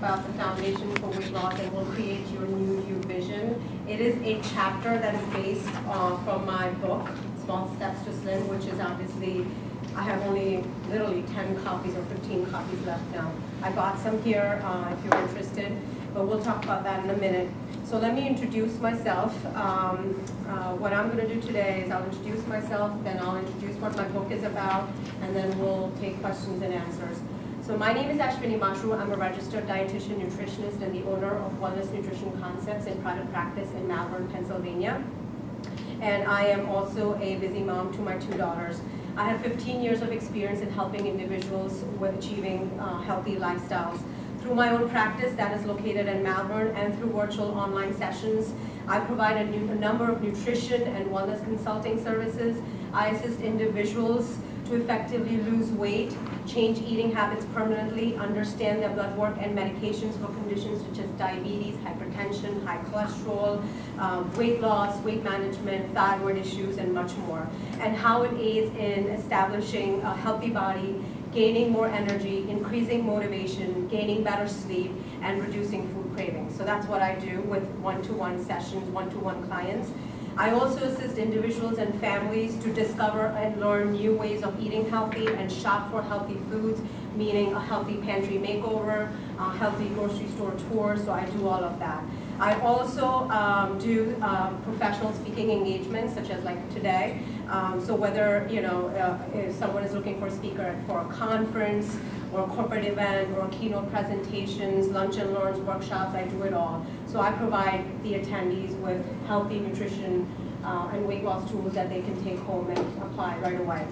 about the foundation for weight loss and will create your new you vision. It is a chapter that is based from my book, Small Steps to Slim, which is obviously, I have only literally 10 copies or 15 copies left now. I got some here if you're interested, but we'll talk about that in a minute. So let me introduce myself. What I'm going to do today is I'll introduce myself, then I'll introduce what my book is about, and then we'll take questions and answers. So my name is Ashvini. I'm a registered dietitian, nutritionist, and the owner of Wellness Nutrition Concepts in private practice in Malvern, Pennsylvania. And I am also a busy mom to my 2 daughters. I have 15 years of experience in helping individuals with achieving healthy lifestyles. Through my own practice that is located in Malvern and through virtual online sessions, I provide a number of nutrition and wellness consulting services. I assist individuals to effectively lose weight, change eating habits permanently, understand their blood work and medications for conditions such as diabetes, hypertension, high cholesterol, weight loss, weight management, thyroid issues, and much more. And how it aids in establishing a healthy body, gaining more energy, increasing motivation, gaining better sleep, and reducing food cravings. So that's what I do with one-to-one sessions, one-to-one clients. I also assist individuals and families to discover and learn new ways of eating healthy and shop for healthy foods, meaning a healthy pantry makeover, healthy grocery store tours, so I do all of that. I also do professional speaking engagements, such as like today. So whether, if someone is looking for a speaker for a conference or a corporate event or keynote presentations, lunch and learns, workshops, I do it all. So I provide the attendees with healthy nutrition and weight loss tools that they can take home and apply right away.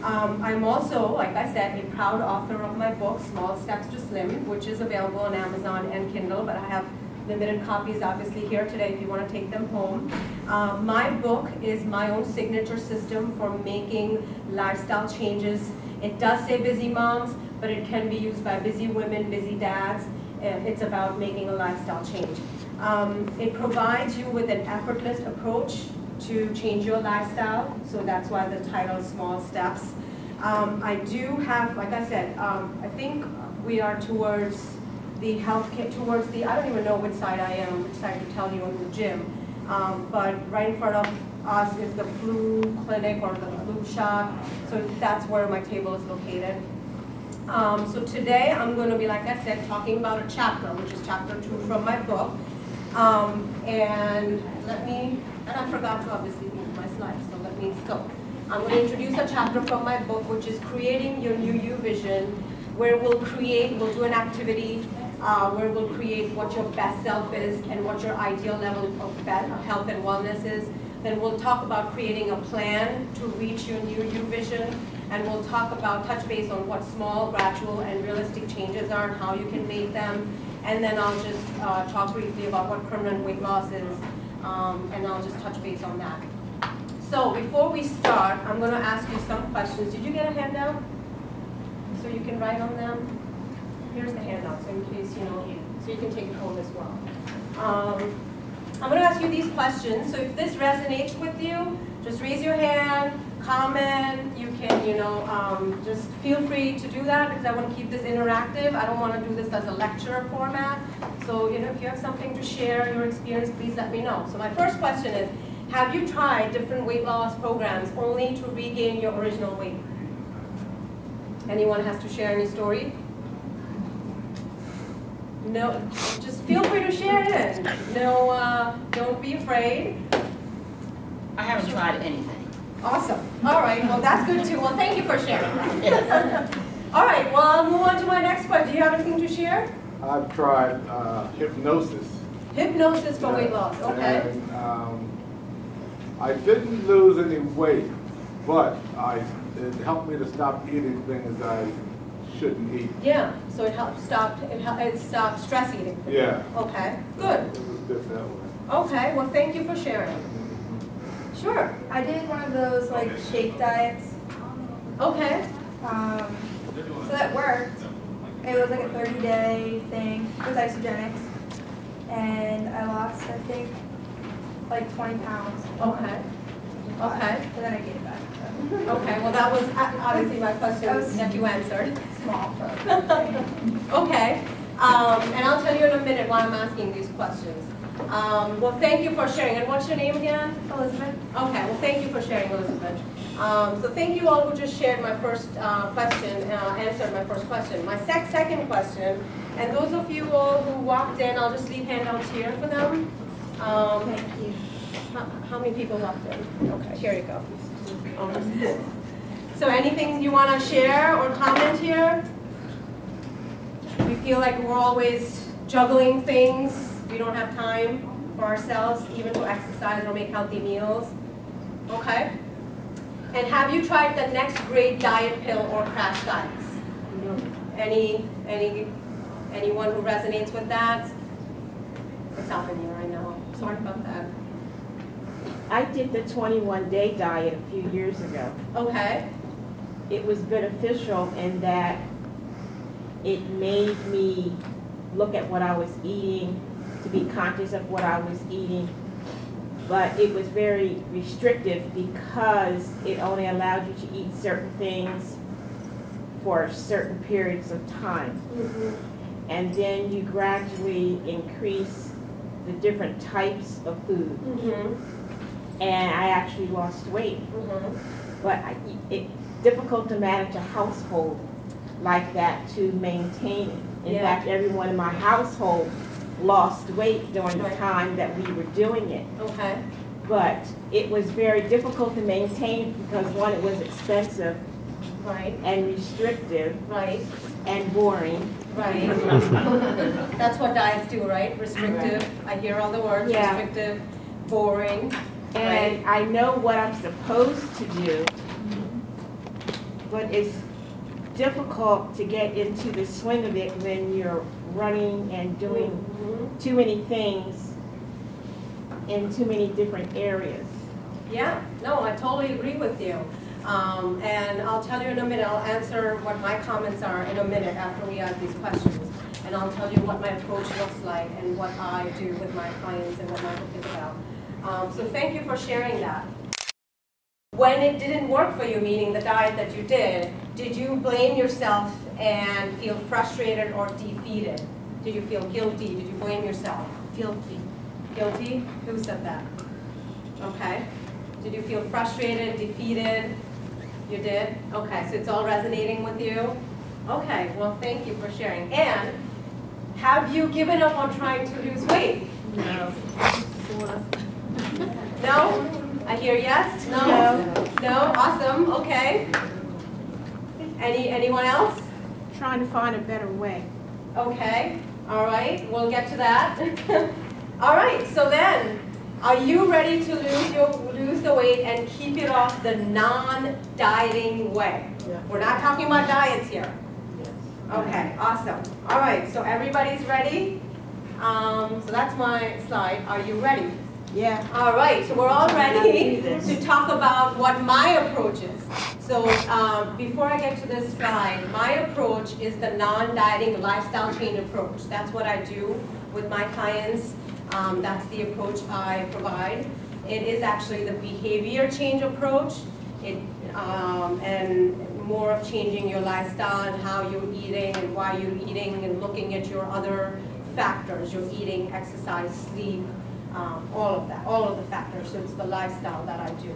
I'm also, like I said, a proud author of my book, Small Steps to Slim, which is available on Amazon and Kindle, but I have limited copies obviously here today if you want to take them home. My book is my own signature system for making lifestyle changes. It does say busy moms, but it can be used by busy women, busy dads. It's about making a lifestyle change. It provides you with an effortless approach to change your lifestyle, so that's why the title is Small Steps. I do have, like I said, I think we are towards the healthcare, towards the, I don't even know which side I am, which side to tell you in the gym, but right in front of us is the flu clinic or the flu shot, so that's where my table is located. So today I'm going to be, like I said, talking about a chapter, which is chapter 2 from my book. And I forgot to obviously move my slides, so let me go. I'm going to introduce a chapter from my book, which is Creating Your New You Vision, where we'll do an activity where we'll create what your best self is and what your ideal level of health and wellness is. Then we'll talk about creating a plan to reach your new you vision, and we'll talk about, touch base on what small, gradual, and realistic changes are and how you can make them. And then I'll just talk briefly about what permanent weight loss is, and I'll just touch base on that. So before we start, I'm going to ask you some questions. Did you get a handout? So you can write on them? Here's the handout, so in case, so you can take it home as well. I'm going to ask you these questions, so if this resonates with you, just raise your hand, comment, you can, just feel free to do that because I want to keep this interactive. I don't want to do this as a lecture format. So, if you have something to share, your experience, please let me know. So my first question is, have you tried different weight loss programs only to regain your original weight? Anyone has to share any story? No, just feel free to share it. No, don't be afraid. I haven't tried anything. Awesome. All right, well that's good too. Well, thank you for sharing that. Yes. All right, well I'll move on to my next question. Do you have anything to share? I've tried hypnosis. Hypnosis for weight loss, okay. And, I didn't lose any weight, but it helped me to stop eating things I shouldn't eat. Yeah, so it stopped stress eating. Yeah. Okay, good. It was good that way. Okay, well thank you for sharing. Sure. I did one of those like shake diets. Okay. So that worked. It was like a 30-day thing. It was isogenics. And I lost, I think, like 20 pounds. Okay. Okay. And then I gained it back. Okay, well that was obviously my question that you answered. Small. Okay. And I'll tell you in a minute why I'm asking these questions. Well, thank you for sharing. And what's your name again? Elizabeth. Okay, well, thank you for sharing, Elizabeth. So thank you all who just shared my first question, answered my first question. My second question, and those of you all who walked in, I'll just leave handouts here for them. Thank you. How many people walked in? Okay, here you go. So anything you want to share or comment here? We feel like we're always juggling things. We don't have time for ourselves, even to exercise or make healthy meals. Okay? And have you tried the next great diet pill or crash diets? No. Anyone who resonates with that? What's happening here? I know. Sorry about that. I did the 21-day diet a few years ago. Okay. It was beneficial in that it made me look at what I was eating, to be conscious of what I was eating, but it was very restrictive because it only allowed you to eat certain things for certain periods of time. Mm-hmm. And then you gradually increase the different types of food. Mm-hmm. And I actually lost weight. Mm-hmm. But it's difficult to manage a household like that to maintain it. In fact, everyone in my household lost weight during the time that we were doing it. Okay. But it was very difficult to maintain because one, it was expensive, Right. and restrictive, Right. and boring. Right. That's what diets do, right? Restrictive. I hear all the words. Yeah. Restrictive, boring. And I know what I'm supposed to do, but it's difficult to get into the swing of it when you're running and doing too many things in too many different areas. Yeah, no, I totally agree with you. And I'll tell you in a minute, I'll answer what my comments are in a minute after we ask these questions. And I'll tell you what my approach looks like and what I do with my clients and what my book is about. So thank you for sharing that. When it didn't work for you, meaning the diet that you did you blame yourself and feel frustrated or defeated? Did you feel guilty? Did you blame yourself? Guilty. Guilty? Who said that? Okay. Did you feel frustrated, defeated? You did? Okay, so it's all resonating with you? Okay, well, thank you for sharing. And have you given up on trying to lose weight? No. No? I hear yes? No? No? Awesome, okay. Anyone else? Trying to find a better way. Okay, all right, we'll get to that. All right, so then, are you ready to lose the weight and keep it off the non-dieting way? Yeah. We're not talking about diets here. Yes. Okay, awesome. All right, so everybody's ready? So that's my slide. Are you ready? Yeah. All right, so we're all ready to talk about what my approach is. So before I get to this slide, my approach is the non-dieting lifestyle change approach. That's what I do with my clients. That's the approach I provide. It is actually the behavior change approach, and more of changing your lifestyle and how you're eating and why you're eating and looking at your other factors, your eating, exercise, sleep, all of that, all of the factors. So it's the lifestyle that I do.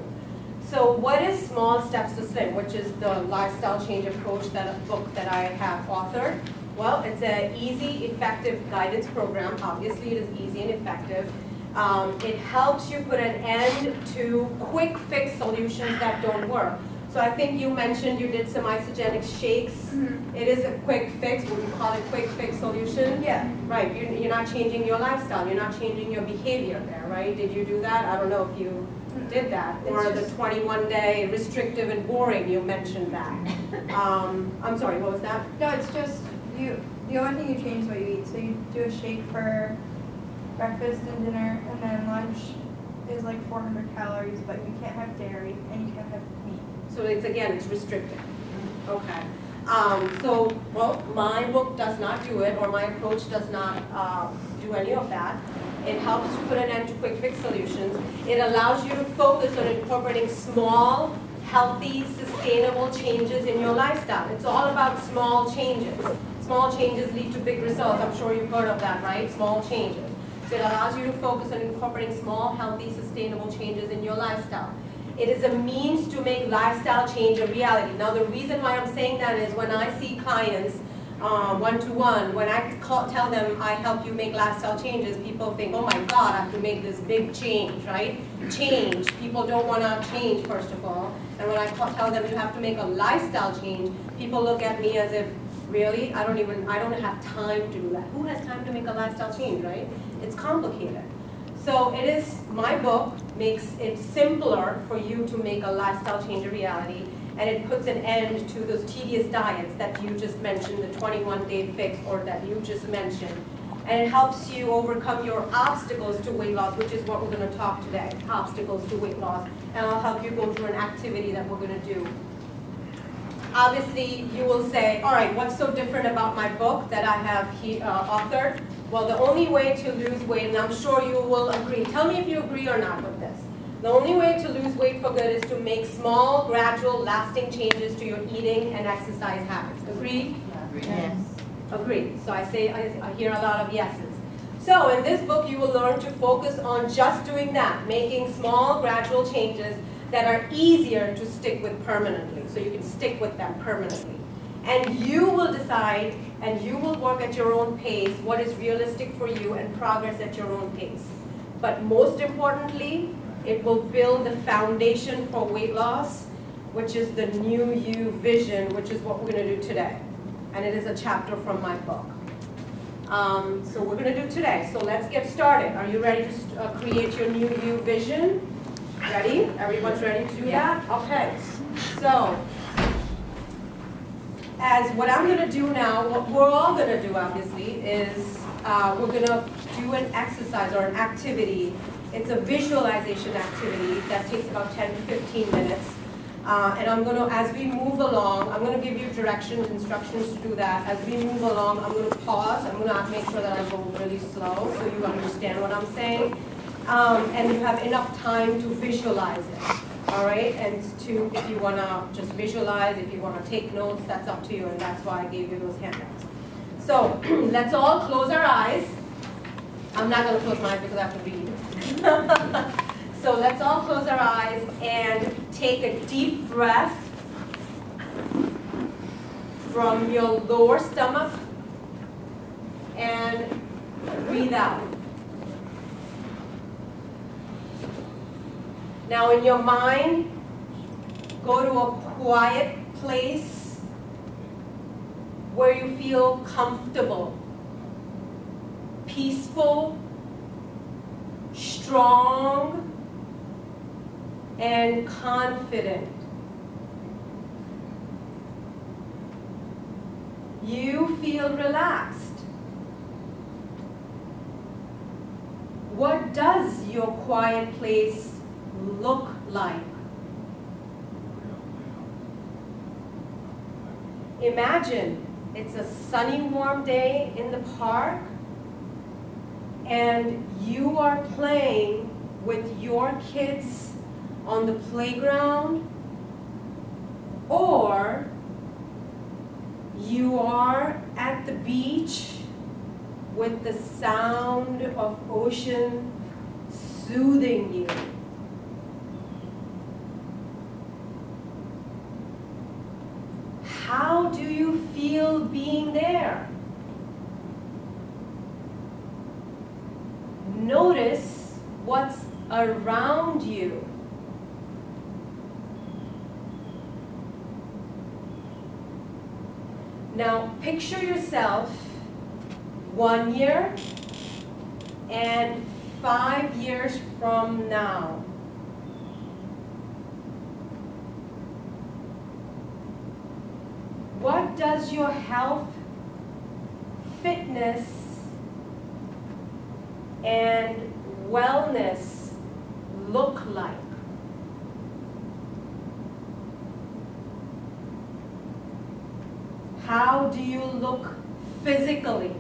So what is Small Steps to Slim, which is the lifestyle change approach, that book that I have authored? Well, it's an easy, effective guidance program. Obviously, it is easy and effective. It helps you put an end to quick fix solutions that don't work. So I think you mentioned you did some isogenic shakes. Mm-hmm. It is a quick fix. Would you call it quick fix solution? Yeah. Right. You're not changing your lifestyle. You're not changing your behavior there, right? Did you do that? I don't know if you did that. Or the 21-day restrictive and boring, you mentioned that. I'm sorry, what was that? No, it's just the only thing you change is what you eat. So you do a shake for breakfast and dinner, and then lunch is like 400 calories, but you can't have dairy and you can't have meat. So it's restricted. Okay. Well, my book does not do it, or my approach does not do any of that. It helps to put an end to quick fix solutions. It allows you to focus on incorporating small, healthy, sustainable changes in your lifestyle. It's all about small changes. Small changes lead to big results. I'm sure you've heard of that, right? Small changes. So it allows you to focus on incorporating small, healthy, sustainable changes in your lifestyle. It is a means to make lifestyle change a reality. Now, the reason why I'm saying that is when I see clients one-to-one, when I tell them I help you make lifestyle changes, people think, oh my God, I have to make this big change, right? Change. People don't want to change, first of all. And when I tell them you have to make a lifestyle change, people look at me as if, really? I don't have time to do that. Who has time to make a lifestyle change, right? It's complicated. So it is, my book makes it simpler for you to make a lifestyle change a reality, and it puts an end to those tedious diets that you just mentioned, the 21-day fix or that you just mentioned. And it helps you overcome your obstacles to weight loss, which is what we're going to talk today, obstacles to weight loss. And I'll help you go through an activity that we're going to do. Obviously, you will say, all right, what's so different about my book that I have authored? Well, the only way to lose weight, and I'm sure you will agree, tell me if you agree or not with this. The only way to lose weight for good is to make small, gradual, lasting changes to your eating and exercise habits. Agreed? Yes. Agreed. So I hear a lot of yeses. So in this book, you will learn to focus on just doing that, making small, gradual changes that are easier to stick with permanently. So you can stick with them permanently. And you will decide, and you will work at your own pace, what is realistic for you, and progress at your own pace. But most importantly, it will build the foundation for weight loss, which is the new you vision, which is what we're going to do today. And it is a chapter from my book. So we're going to do today. So let's get started. Are you ready to create your new you vision? Ready? Everyone's ready to do that? Okay. So, as what I'm going to do now, what we're all going to do, obviously, is we're going to do an exercise or an activity. It's a visualization activity that takes about 10 to 15 minutes. And I'm going to, as we move along, I'm going to give you directions, instructions to do that. As we move along, I'm going to pause. I'm going to make sure that I go really slow so you understand what I'm saying. And you have enough time to visualize it. All right? And to, if you want to just visualize, if you want to take notes, that's up to you. And that's why I gave you those handouts. So let's all close our eyes. I'm not going to close my eyes because I have to read. So let's all close our eyes and take a deep breath from your lower stomach and breathe out. Now in your mind, go to a quiet place where you feel comfortable, peaceful, strong, and confident. You feel relaxed. What does your quiet place look like? Imagine it's a sunny, warm day in the park, and you are playing with your kids on the playground, or you are at the beach with the sound of ocean soothing you. How do you feel being there? Notice what's around you. Now picture yourself 1 year and 5 years from now. What does your health, fitness, and wellness look like? How do you look physically?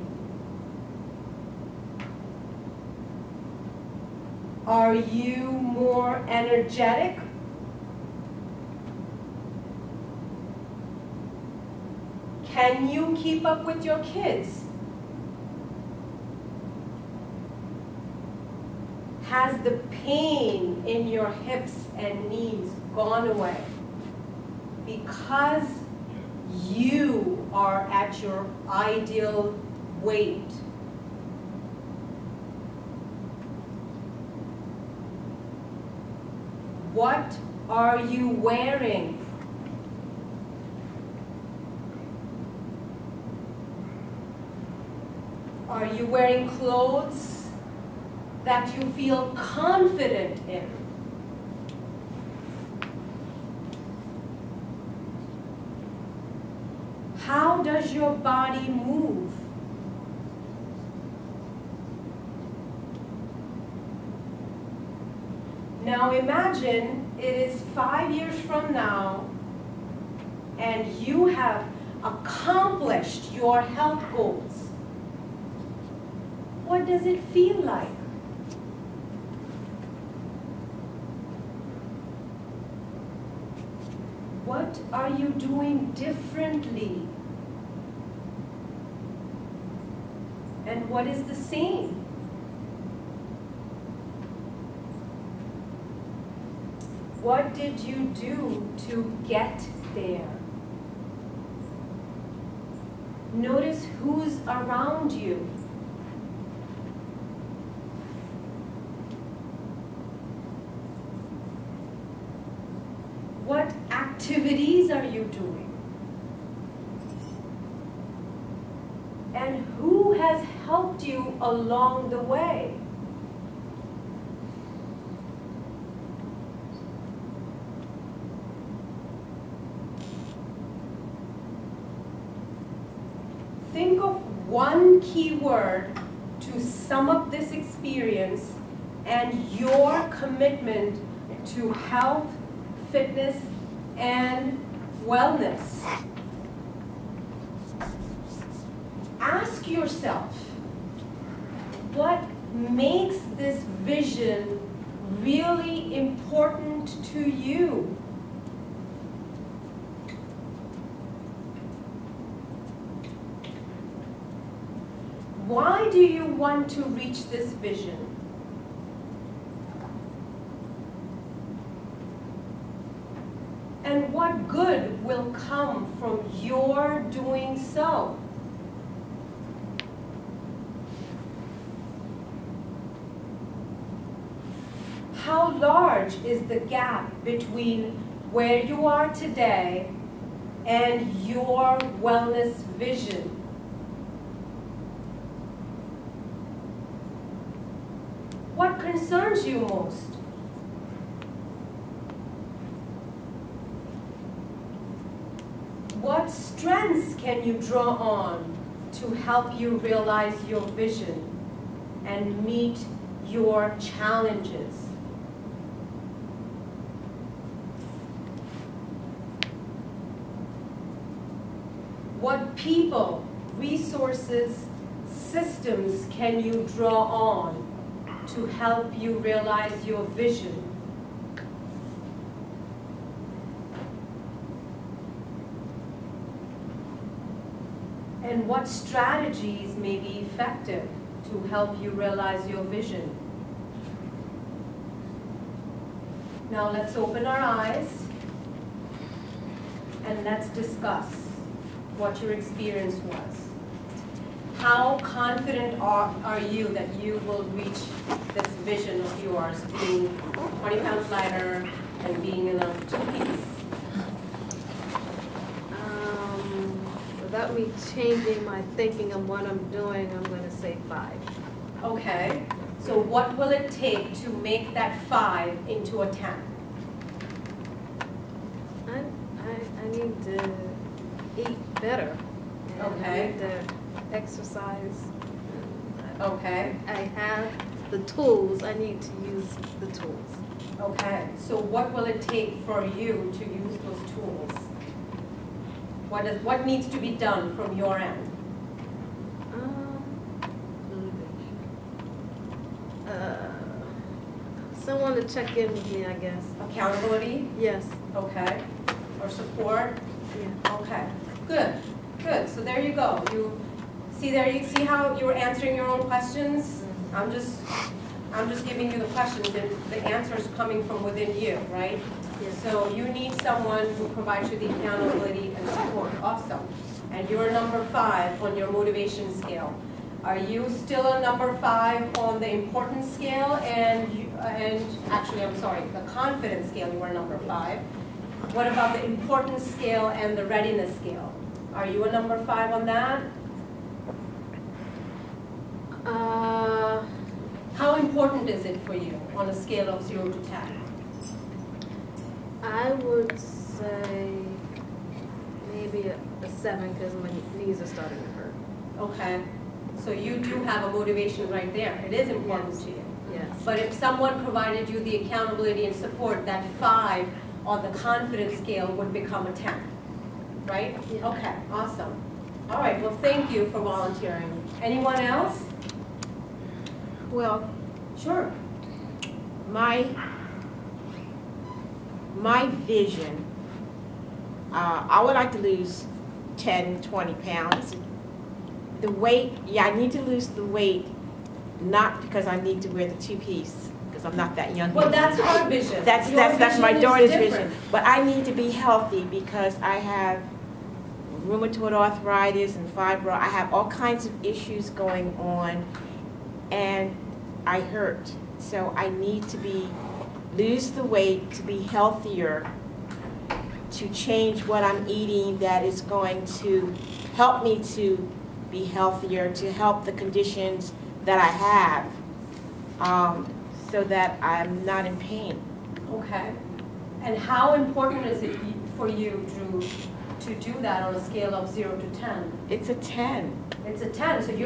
Are you more energetic? Can you keep up with your kids? Has the pain in your hips and knees gone away? Because you are at your ideal weight. What are you wearing? Are you wearing clothes that you feel confident in? How does your body move? Now imagine it is 5 years from now and you have accomplished your health goals. What does it feel like? What are you doing differently? And what is the same? What did you do to get there? Notice who's around you. What activities are you doing? And who has helped you along the way? Think of one key word to sum up this experience and your commitment to health, fitness, and wellness. Ask yourself, what makes this vision really important to you? Why do you want to reach this vision? And what good will come from your doing so? How large is the gap between where you are today and your wellness vision? What concerns you most? What strengths can you draw on to help you realize your vision and meet your challenges? What people, resources, systems can you draw on to help you realize your vision? And what strategies may be effective to help you realize your vision? Now let's open our eyes and let's discuss what your experience was. How confident are you that you will reach this vision of yours, being 20 pounds lighter and being in a two-piece? Without me changing my thinking on what I'm doing, I'm going to say 5. Okay, so what will it take to make that 5 into a 10? I need to eat better. And Okay. I need to exercise. Okay, I have the tools. I need to use the tools. okay, so what will it take for you to use those tools? What needs to be done from your end? Someone to check in with me, I guess. Accountability? Yes. Okay. Or support? Yeah. Okay, good. Good, so there you go. You see how you were answering your own questions? I'm just giving you the questions, and the answers coming from within you, right? So you need someone who provides you the accountability and support. Awesome. And you're number 5 on your motivation scale. Are you still a number 5 on the importance scale? And actually, I'm sorry, the confidence scale, you were number 5. What about the importance scale and the readiness scale? Are you a number 5 on that? How important is it for you on a scale of 0 to 10? I would say maybe a 7 because my knees are starting to hurt. Okay, so you do have a motivation right there. It is important to you. Yes. But if someone provided you the accountability and support, that 5 on the confidence scale would become a 10, right? Yeah. Okay, awesome. All right, well, thank you for volunteering. Anyone else? Well, Sure. my vision, I would like to lose 10, 20 pounds. The weight, yeah, I need to lose the weight, not because I need to wear the 2-piece, because I'm not that young. Well, that's her vision. That's Your my vision is daughter's different. vision. But I need to be healthy because I have rheumatoid arthritis and fibro. I have all kinds of issues going on, and I hurt. So I need to lose the weight to be healthier, to change what I'm eating that is going to help me to be healthier, to help the conditions that I have, so that I'm not in pain. Okay. And how important is it for you to do that on a scale of 0 to 10? It's a 10. It's a 10, so it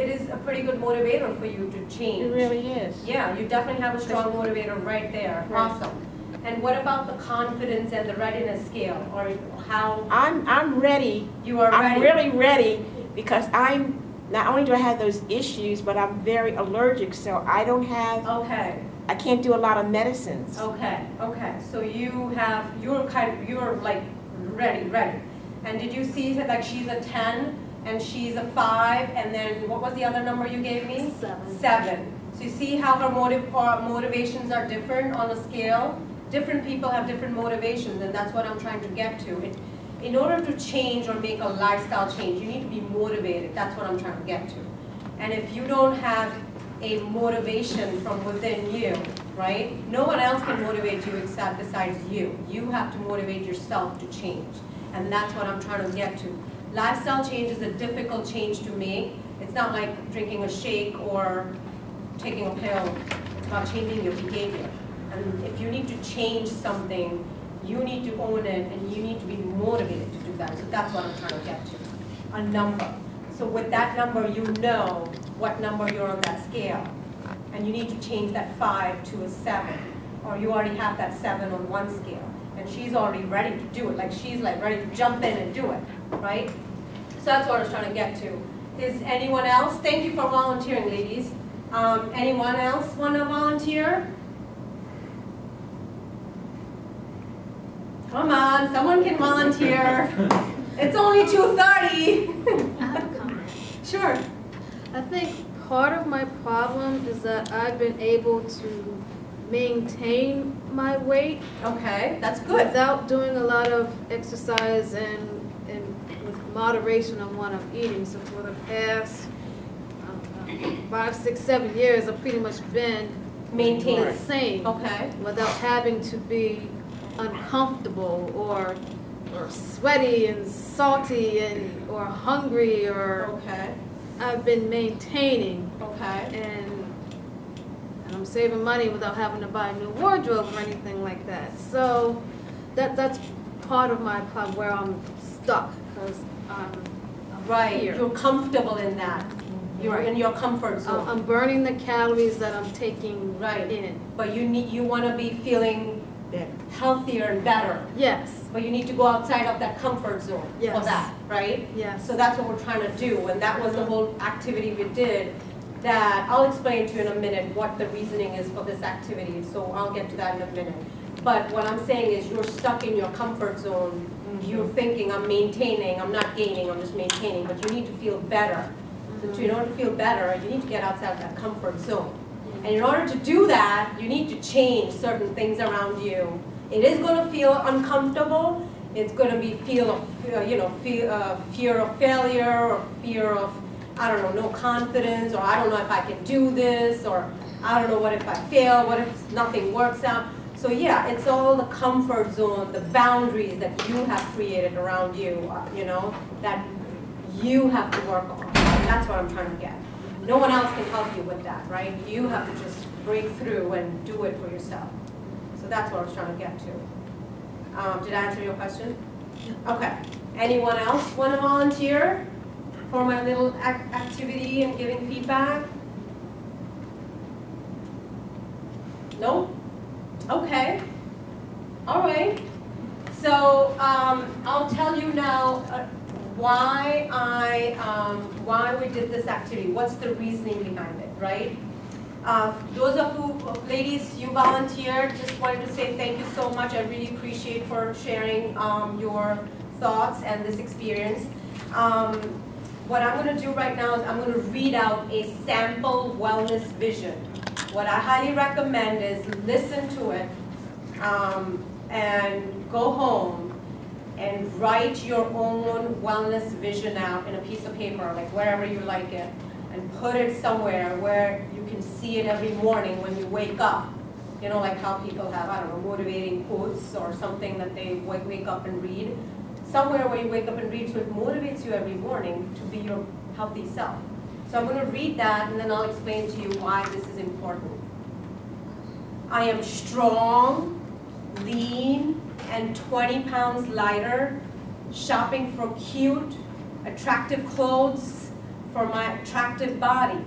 is a pretty good motivator for you to change. It really is. Yeah, you definitely have a strong motivator right there. Right. Awesome. And what about the confidence and the readiness scale, or how I'm ready. you are ready? I'm really ready because not only do I have those issues, but I'm very allergic, so I don't have, Okay. I can't do a lot of medicines. Okay. So you're like ready. And did you see that, like, she's a 10 and she's a 5, and then what was the other number you gave me? 7. So you see how her motivations are different on a scale? Different people have different motivations, and that's what I'm trying to get to. In order to change or make a lifestyle change, you need to be motivated. That's what I'm trying to get to. And if you don't have a motivation from within you, right? No one else can motivate you besides you. You have to motivate yourself to change. And that's what I'm trying to get to. Lifestyle change is a difficult change to make. It's not like drinking a shake or taking a pill. It's about changing your behavior. And if you need to change something, you need to own it and you need to be motivated to do that. So that's what I'm trying to get to. A number. So with that number, you know what number you're on that scale. And you need to change that 5 to a 7. Or you already have that 7 on one scale. And she's already ready to do it. Like, she's like ready to jump in and do it, right? So that's what I was trying to get to. Is anyone else? Thank you for volunteering, ladies. Anyone else want to volunteer? Come on, someone can volunteer. It's only 2:30. I have a comment. Sure. I think part of my problem is that I've been able to maintain my weight Okay, that's good. without doing a lot of exercise and with moderation on what I'm eating. So for the past 5, 6, 7 years, I've pretty much been Maintain the it. same Okay. without having to be uncomfortable or sweaty and salty or hungry, or Okay. I've been maintaining Okay. and I'm saving money without having to buy a new wardrobe or anything like that. So that's part of my problem where I'm stuck because I'm Right. here. You're comfortable in that. You're in your comfort zone. I'm burning the calories that I'm taking Right. in. But you want to be feeling healthier and better. Yes. But you need to go outside of that comfort zone for Yes. that, right? Yes. So that's what we're trying to do, and that was the whole activity we did. That I'll explain to you in a minute what the reasoning is for this activity, so I'll get to that in a minute. But what I'm saying is you're stuck in your comfort zone you're thinking, I'm maintaining, I'm not gaining, I'm just maintaining, but you need to feel better. So in order to feel better, you need to get outside of that comfort zone. And in order to do that, you need to change certain things around you. It is going to feel uncomfortable. It's going to be fear of failure, or fear of, I don't know, no confidence, or I don't know if I can do this, or I don't know what if I fail, what if nothing works out. So yeah, it's all the comfort zone, the boundaries that you have created around you, that you have to work on. That's what I'm trying to get. No one else can help you with that, right? You have to just break through and do it for yourself. So that's what I was trying to get to. Did I answer your question? Okay. Anyone else want to volunteer for my little activity and giving feedback? No? Okay. All right. So I'll tell you now why we did this activity. What's the reasoning behind it, right? Those of you ladies, you volunteered, just wanted to say thank you so much. I really appreciate for sharing your thoughts and this experience. What I'm going to do right now is I'm going to read out a sample wellness vision. What I highly recommend is listen to it and go home and write your own wellness vision out in a piece of paper, like wherever you like it, and put it somewhere where you can see it every morning when you wake up. You know, like how people have, I don't know, motivating quotes or something that they wake up and read. Somewhere where you wake up and read, so it motivates you every morning to be your healthy self. So I'm going to read that, and then I'll explain to you why this is important. I am strong, lean, and 20 pounds lighter, shopping for cute, attractive clothes for my attractive body.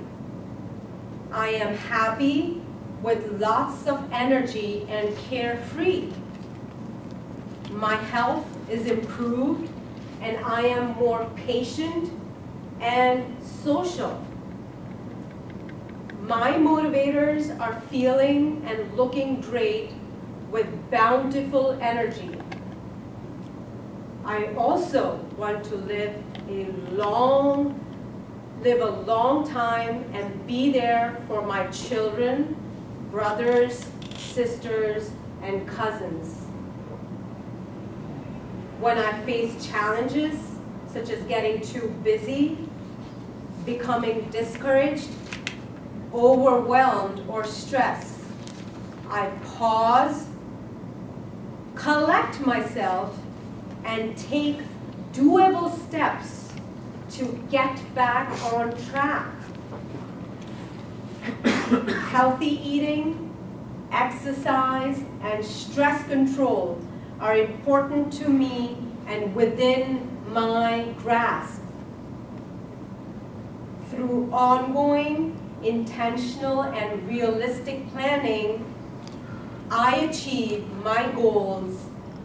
I am happy with lots of energy and carefree. My health is improved, and I am more patient and social. My motivators are feeling and looking great with bountiful energy. I also want to live a long time and be there for my children, brothers, sisters, and cousins. When I face challenges, such as getting too busy, becoming discouraged, overwhelmed, or stressed, I pause, collect myself, and take doable steps to get back on track. Healthy eating, exercise, and stress control are important to me and within my grasp. Through ongoing, intentional, and realistic planning, I achieve my goals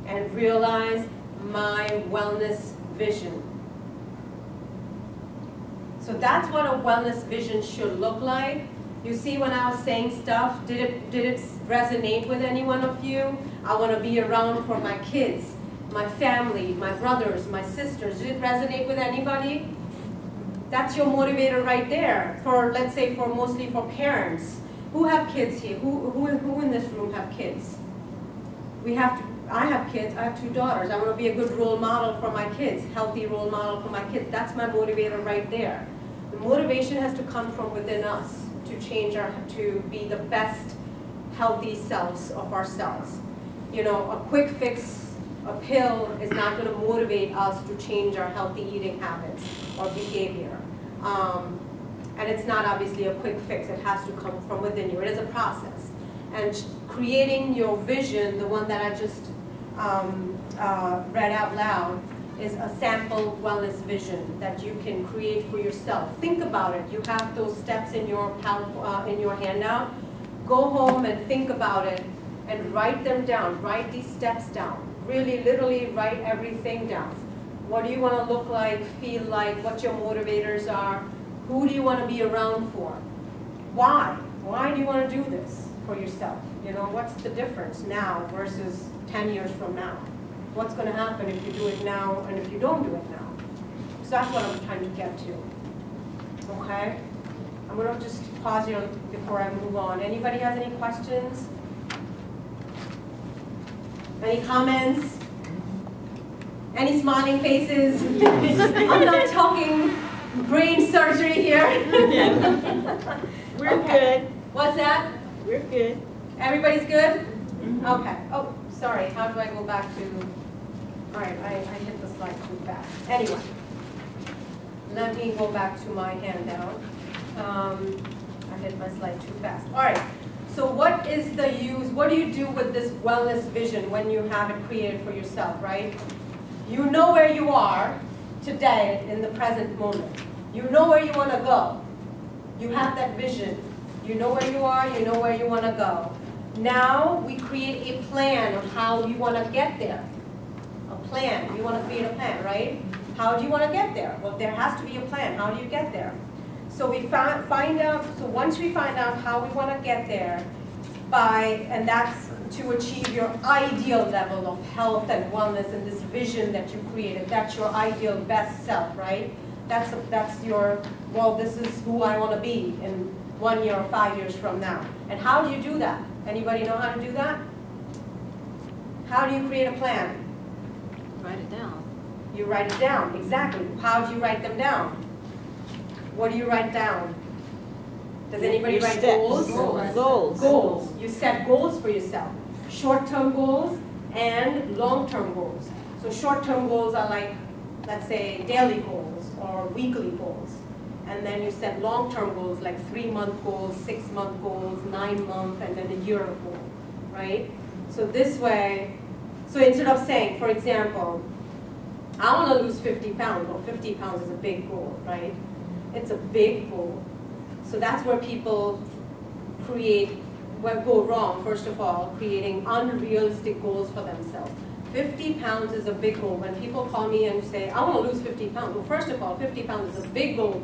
and realize my wellness vision. So that's what a wellness vision should look like. You see, when I was saying stuff, did it resonate with any one of you? I want to be around for my kids, my family, my brothers, my sisters. Did it resonate with anybody? That's your motivator right there. For, let's say, mostly for parents. Who have kids here? Who in this room have kids? I have kids. I have 2 daughters. I want to be a good role model for my kids, healthy role model for my kids. That's my motivator right there. The motivation has to come from within us to to be the best healthy selves of ourselves. You know, a quick fix, a pill is not going to motivate us to change our healthy eating habits or behavior. And it's not obviously a quick fix. It has to come from within you. It is a process. And creating your vision, the one that I just read out loud, is a sample wellness vision that you can create for yourself. Think about it. You have those steps in your handout. Go home and think about it and write them down. Write these steps down. Really, literally write everything down. What do you want to look like, feel like, what your motivators are? Who do you want to be around for? Why? Why do you want to do this for yourself? You know, what's the difference now versus 10 years from now? what's going to happen if you do it now and if you don't do it now. So that's what I'm trying to get to. Okay? I'm going to just pause here before I move on. Anybody has any questions? Any comments? Any smiling faces? I'm not talking brain surgery here. We're good. What's that? We're good. Everybody's good? Okay. Oh, sorry. How do I go back to? All right, I hit the slide too fast. Anyway, let me go back to my handout. I hit my slide too fast. All right. So what is the use? What do you do with this wellness vision when you have it created for yourself, right? You know where you are today in the present moment. You know where you want to go. You have that vision. You know where you are. You know where you want to go. Now we create a plan of how you want to get there. A plan. You want to create a plan, right? How do you want to get there? Well, there has to be a plan. How do you get there? So we find out. So once we find out how we want to get there, and that's to achieve your ideal level of health and wellness and this vision that you created. That's your ideal best self, right? That's your, well, this is who I want to be in 1 year or 5 years from now. And how do you do that? Anybody know how to do that? How do you create a plan? Write it down. You write it down, exactly. How do you write them down? What do you write down? Does anybody write goals? Goals. Goals. You set goals for yourself. Short-term goals and long-term goals. So short-term goals are like, let's say, daily goals or weekly goals. And then you set long-term goals like 3-month goals, 6-month goals, 9-month, and then a year goal, right? So this way, so instead of saying, for example, I want to lose 50 pounds, well, 50 pounds is a big goal, right? It's a big goal. So that's where people go wrong, first of all, creating unrealistic goals for themselves. 50 pounds is a big goal. When people call me and say, I want to lose 50 pounds, well, first of all, 50 pounds is a big goal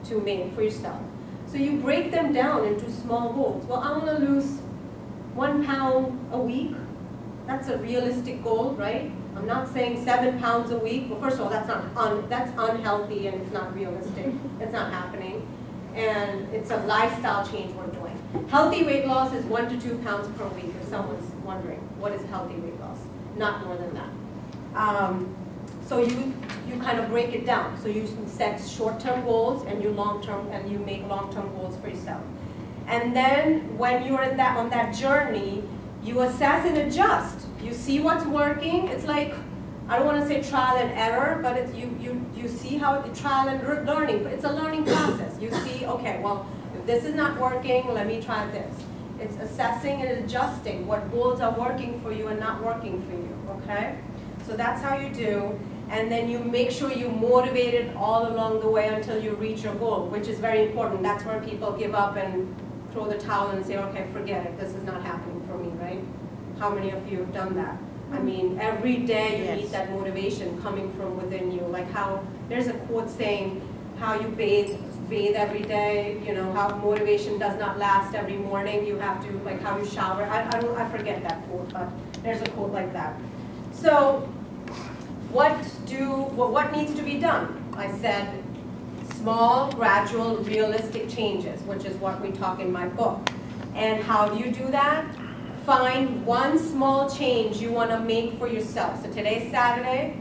to make for yourself. So you break them down into small goals. Well, I want to lose 1 pound a week. That's a realistic goal, right? I'm not saying 7 pounds a week. Well, first of all, that's unhealthy and it's not realistic. It's not happening. And it's a lifestyle change we're doing. Healthy weight loss is 1 to 2 pounds per week, if someone's wondering what is healthy weight loss. Not more than that. So you kind of break it down. So you set short-term goals and you make long-term goals for yourself. And then when you're on that journey, you assess and adjust. You see what's working. It's like, I don't want to say trial and error, but it's, you see how the trial and learning, but it's a learning process. You see, okay, well, if this is not working, let me try this. It's assessing and adjusting what goals are working for you and not working for you, okay? So that's how you do. And then you make sure you're motivated all along the way until you reach your goal, which is very important. That's where people give up and throw the towel and say, okay, forget it, this is not happening for me, right? How many of you have done that? I mean, every day you need that motivation coming from within you. Like how, there's a quote saying, how you bathe every day, you know, how motivation does not last every morning. You have to, like how you shower. I forget that quote, but there's a quote like that. So what needs to be done? I said small, gradual, realistic changes, which is what we talk in my book. And how do you do that? Find one small change you want to make for yourself. So today's Saturday,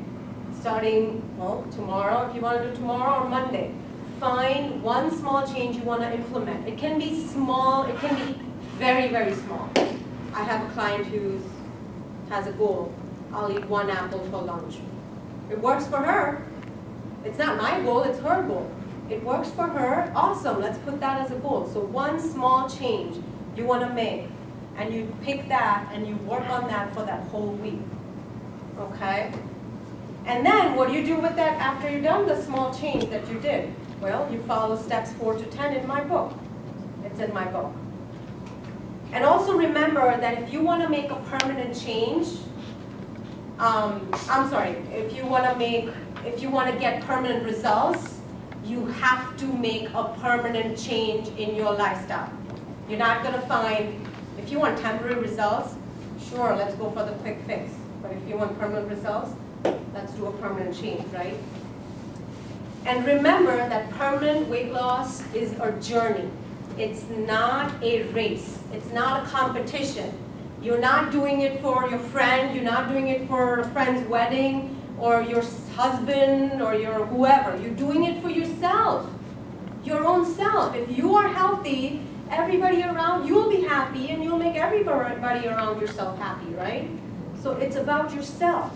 starting, well, tomorrow, if you want to do tomorrow or Monday. Find one small change you want to implement. It can be small, it can be very, very small. I have a client who has a goal. I'll eat 1 apple for lunch. It works for her. It's not my goal, it's her goal. It works for her, awesome, let's put that as a goal. So one small change you want to make, and you pick that and you work on that for that whole week, okay? And then what do you do with that after you've done the small change that you did? Well, you follow steps 4 to 10 in my book. It's in my book. And also remember that if you want to make a permanent change, if you want to get permanent results, you have to make a permanent change in your lifestyle. You're not going to find, if you want temporary results, sure, let's go for the quick fix. But if you want permanent results, let's do a permanent change, right? And remember that permanent weight loss is a journey. It's not a race. It's not a competition. You're not doing it for your friend. You're not doing it for a friend's wedding or your husband or your whoever. You're doing it for yourself, your own self. If you are healthy, everybody around you will be happy, and you'll make everybody around yourself happy, right? So it's about yourself,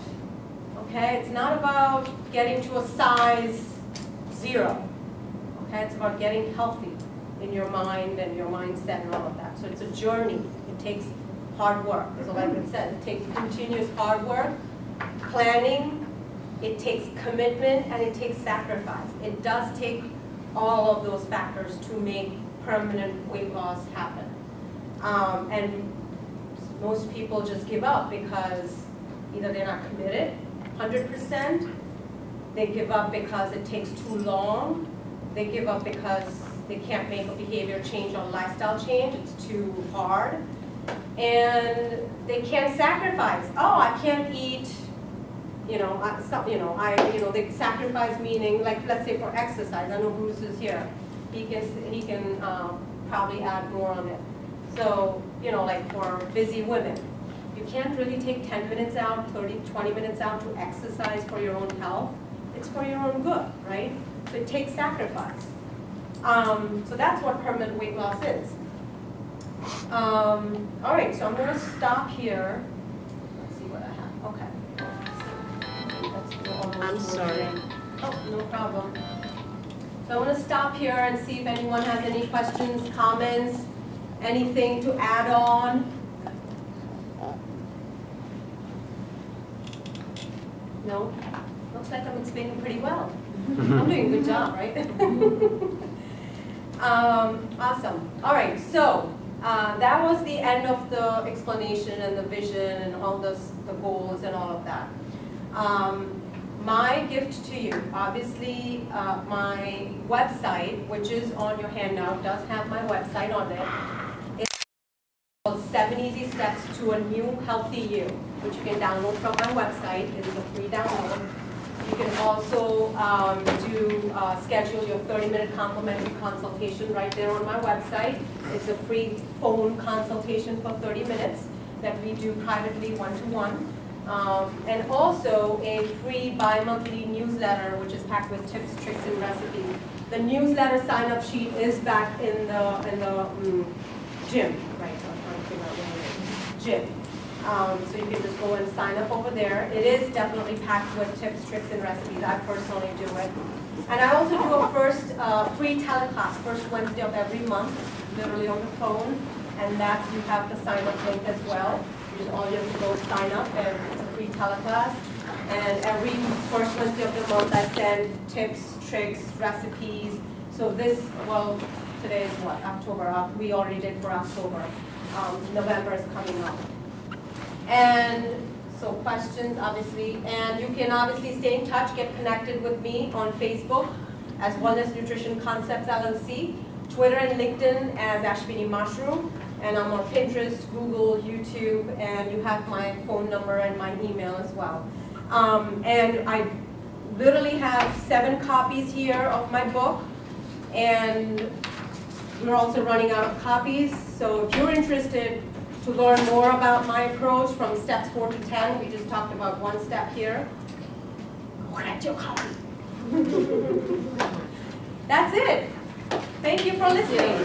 okay? It's not about getting to a size 0, okay? It's about getting healthy in your mind and your mindset and all of that. So it's a journey. It takes hard work. So like it said, it takes continuous hard work, planning, it takes commitment, and it takes sacrifice. It does take all of those factors to make permanent weight loss happen. And most people just give up because either they're not committed 100%, they give up because it takes too long, they give up because they can't make a behavior change or lifestyle change, it's too hard, and they can't sacrifice. Oh, I can't eat, they sacrifice meaning, like let's say for exercise. I know Bruce is here. He can probably add more on it. So, like for busy women, you can't really take 10 minutes out, 30, 20 minutes out to exercise for your own health. It's for your own good, right? So it takes sacrifice. So that's what permanent weight loss is. All right, so I'm going to stop here. Let's see what I have. Okay. I'm sorry. Oh, no problem. So I'm going to stop here and see if anyone has any questions, comments, anything to add on. No? Looks like I'm explaining pretty well. I'm doing a good job, right? Awesome. All right, so that was the end of the explanation and the vision and all the goals and all of that. My gift to you, obviously my website, which is on your handout, does have my website on it. It's called 7 Easy Steps to a New Healthy You, which you can download from my website. It is a free download. You can also schedule your 30-minute complimentary consultation right there on my website. It's a free phone consultation for 30 minutes that we do privately one-to-one. And also a free bi-monthly newsletter, which is packed with tips, tricks, and recipes. The newsletter sign-up sheet is back in the gym, right? So I'm trying to figure out where it is. Gym. So you can just go and sign up over there. It is definitely packed with tips, tricks, and recipes. I personally do it. And I also do a first free teleclass, first Wednesday of every month, literally on the phone. And that's, you have the sign-up link as well. All you have to go sign up, and it's a free teleclass. And every first Wednesday of the month, I send tips, tricks, recipes. So this, well, today is what, October? We already did for October. November is coming up. And so questions, obviously. And you can obviously stay in touch, get connected with me on Facebook as Wellness Nutrition Concepts LLC, Twitter and LinkedIn as Ashvini Mushroom. And I'm on Pinterest, Google, YouTube, and you have my phone number and my email as well. And I literally have 7 copies here of my book, and we're also running out of copies. So if you're interested to learn more about my approach from steps 4 to 10, we just talked about 1 step here, go get your copy. That's it. Thank you for listening.